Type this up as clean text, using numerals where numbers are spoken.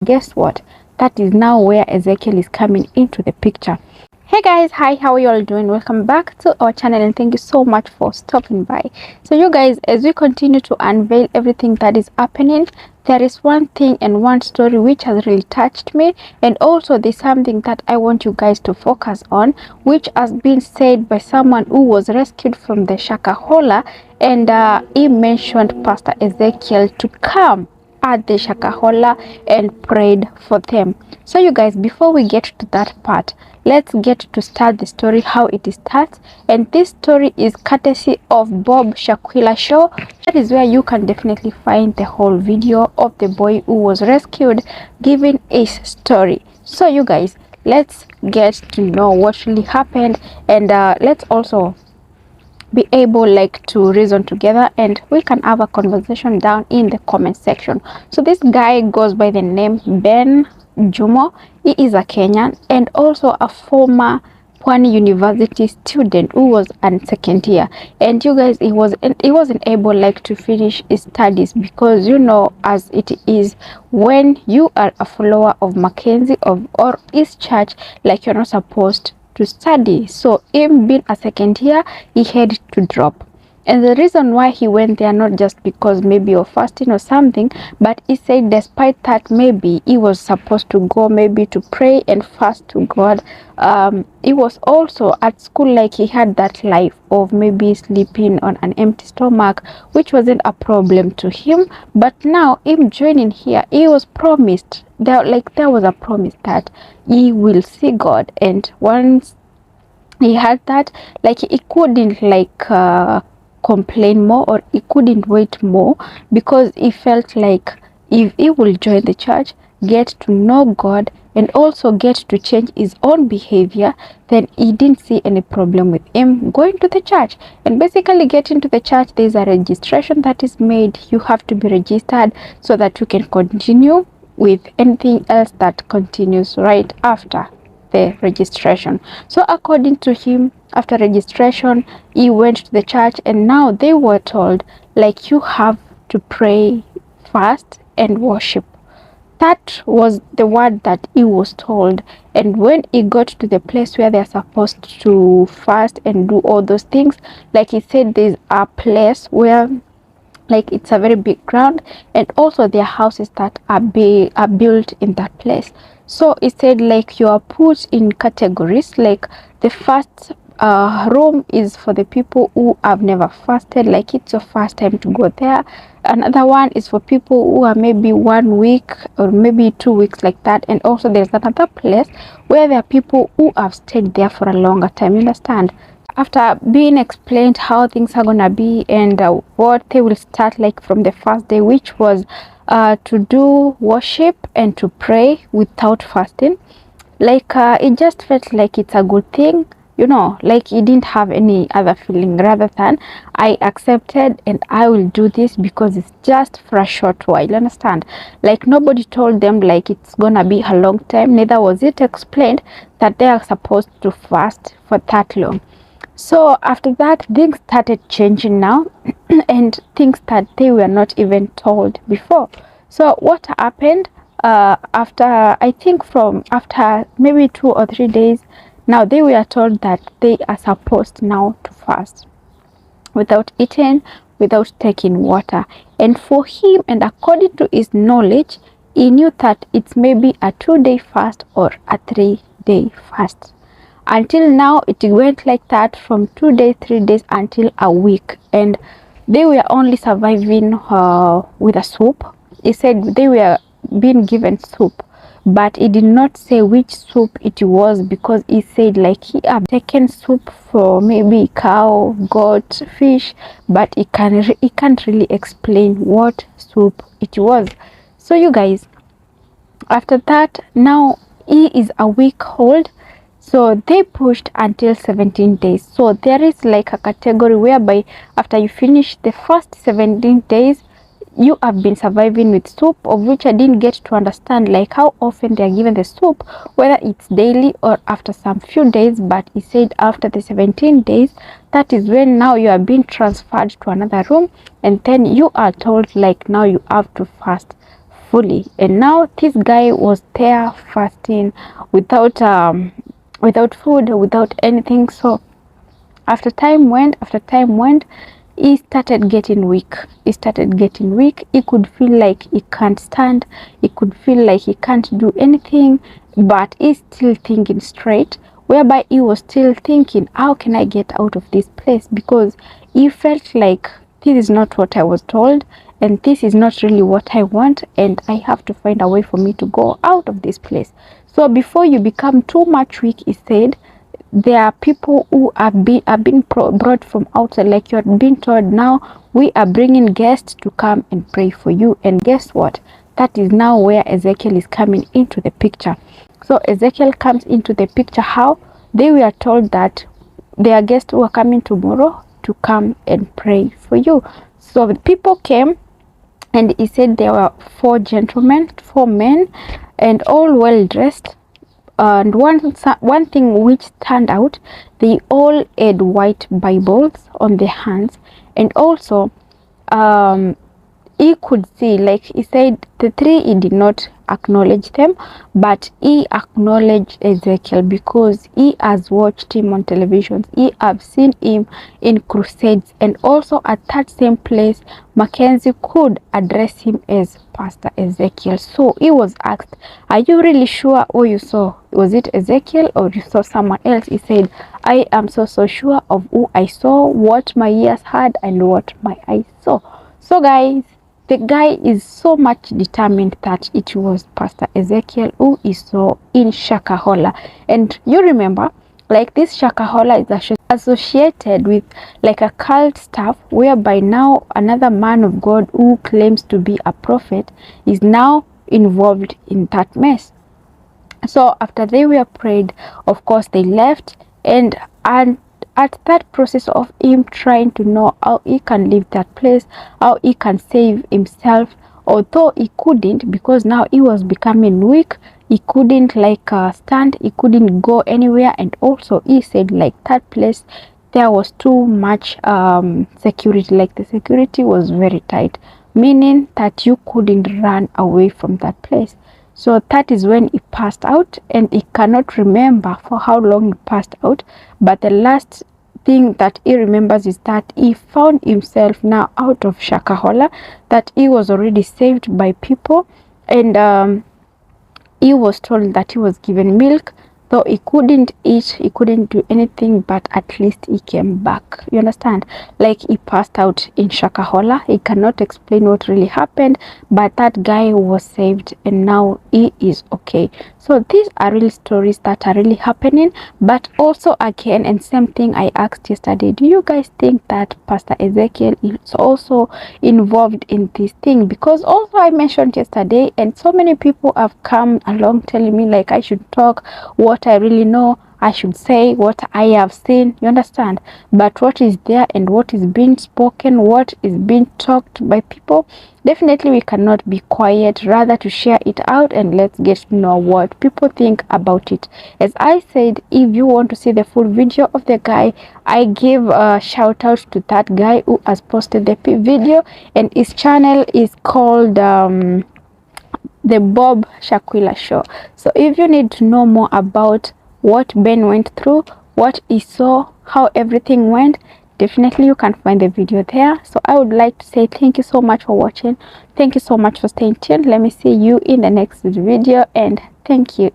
Guess what? That is now where Ezekiel is coming into the picture. Hey guys, hi, how are you all doing? Welcome back to our channel and thank you so much for stopping by. So you guys, as we continue to unveil everything that is happening, there is one thing and one story which has really touched me, and also there's something that I want you guys to focus on, which has been said by someone who was rescued from the Shakahola, and he mentioned Pastor Ezekiel to come at the Shakahola and prayed for them. So you guys, before we get to that part, let's get to start the story how it starts. And this story is courtesy of Bob Shakwila Show. That is where you can definitely find the whole video of the boy who was rescued giving his story. So you guys, let's get to know what really happened, and let's also be able like to reason together, and we can have a conversation down in the comment section. So this guy goes by the name Ben Jumo. He is a Kenyan and also a former Pwani University student who was in second year. And you guys, he wasn't able like to finish his studies because, you know, as it is when you are a follower of Mackenzie or his church, like you're not supposed to study. So him being a second year, he had to drop. And the reason why he went there, not just because maybe of fasting or something, but he said despite that maybe he was supposed to go maybe to pray and fast to God. He was also at school, like he had that life of maybe sleeping on an empty stomach, which wasn't a problem to him. But now him joining here, he was promised there was a promise that he will see God, and once he had that, like he couldn't complain more, or he couldn't wait more, because he felt like if he will join the church, get to know God, and also get to change his own behavior, then he didn't see any problem with him going to the church. And basically getting to the church, there's a registration that is made. You have to be registered so that you can continue with anything else that continues right after the registration. So according to him, after registration, he went to the church, and now they were told like you have to pray, fast and worship. That was the word that he was told. And when he got to the place where they're supposed to fast and do all those things, like he said, there's a place where like it's a very big ground, and also there are houses that are built in that place. So it said like you are put in categories, like the first room is for the people who have never fasted, like it's your first time to go there. Another one is for people who are maybe 1 week or maybe 2 weeks, like that. And also there's another place where there are people who have stayed there for a longer time, you understand. After being explained how things are gonna be, and what they will start like from the first day, which was to do worship and to pray without fasting, like it just felt like it's a good thing, you know, like he didn't have any other feeling rather than I accepted and I will do this because it's just for a short while, understand. Like nobody told them like it's gonna be a long time, neither was it explained that they are supposed to fast for that long. So after that, things started changing now, and things that they were not even told before. So what happened after, I think after maybe 2 or 3 days, now they were told that they are supposed now to fast without eating, without taking water. And for him, and according to his knowledge, he knew that it's maybe a 2-day fast or a 3-day fast. Until now, it went like that from 2 days, 3 days until a week, and they were only surviving with a soup. He said they were being given soup, but he did not say which soup it was, because he said like he had taken soup for maybe cow, goat, fish, but he can't really explain what soup it was. So you guys, after that, now he is a week old. So they pushed until 17 days. So there is like a category whereby after you finish the first 17 days, you have been surviving with soup, of which I didn't get to understand like how often they are given the soup, whether it's daily or after some few days. But he said after the 17 days, that is when now you are being transferred to another room, and then you are told like now you have to fast fully. And now this guy was there fasting without food, without anything. So after time went, he started getting weak. He could feel like he can't stand. He could feel like he can't do anything, but he's still thinking straight, whereby he was still thinking, how can I get out of this place? Because he felt like this is not what I was told, and this is not really what I want, and I have to find a way for me to go out of this place. So before you become too much weak, he said, there are people who have been brought from outside, like you are being told, now we are bringing guests to come and pray for you. And guess what? That is now where Ezekiel is coming into the picture. So Ezekiel comes into the picture. How? They were told that there are guests who are coming tomorrow to come and pray for you. So the people came, and he said there were 4 men, and all well dressed. And one thing which stand out, they all had white Bibles on their hands, and also he could see, like he said, the 3, he did not acknowledge them, but he acknowledged Ezekiel because he has watched him on television. He have seen him in crusades, and also at that same place Mackenzie could address him as Pastor Ezekiel. So he was asked, are you really sure who you saw? Was it Ezekiel or you saw someone else? He said, I am so sure of who I saw, what my ears heard, and what my eyes saw. So guys, the guy is so much determined that it was Pastor Ezekiel who he saw in Shakahola. And you remember, like, this Shakahola is associated with like a cult stuff, whereby now another man of God who claims to be a prophet is now involved in that mess. So after they were prayed, of course they left, and at that process of him trying to know how he can leave that place, how he can save himself, although he couldn't, because now he was becoming weak, he couldn't stand, he couldn't go anywhere. And also he said, like, that place, there was too much security, like the security was very tight, meaning that you couldn't run away from that place. So that is when he passed out, and he cannot remember for how long he passed out, but the last thing that he remembers is that he found himself now out of Shakahola, that he was already saved by people, and he was told that he was given milk, though he couldn't eat, he couldn't do anything, but at least he came back. You understand? Like, he passed out in Shakahola. He cannot explain what really happened, but that guy was saved, and now he is okay. So these are real stories that are really happening. But also, again, and same thing I asked yesterday, do you guys think that Pastor Ezekiel is also involved in this thing? Because also I mentioned yesterday, and so many people have come along telling me, like, I should talk what I really know, I should say what I have seen. You understand? But what is there and what is being spoken, what is being talked by people, definitely we cannot be quiet, rather to share it out, and let's get to know what people think about it. As I said, if you want to see the full video of the guy, I give a shout out to that guy who has posted the video, and his channel is called the Bob Shakwila Show. So if you need to know more about what Ben went through, what he saw, how everything went, definitely you can find the video there. So I would like to say thank you so much for watching. Thank you so much for staying tuned. Let me see you in the next video, and thank you.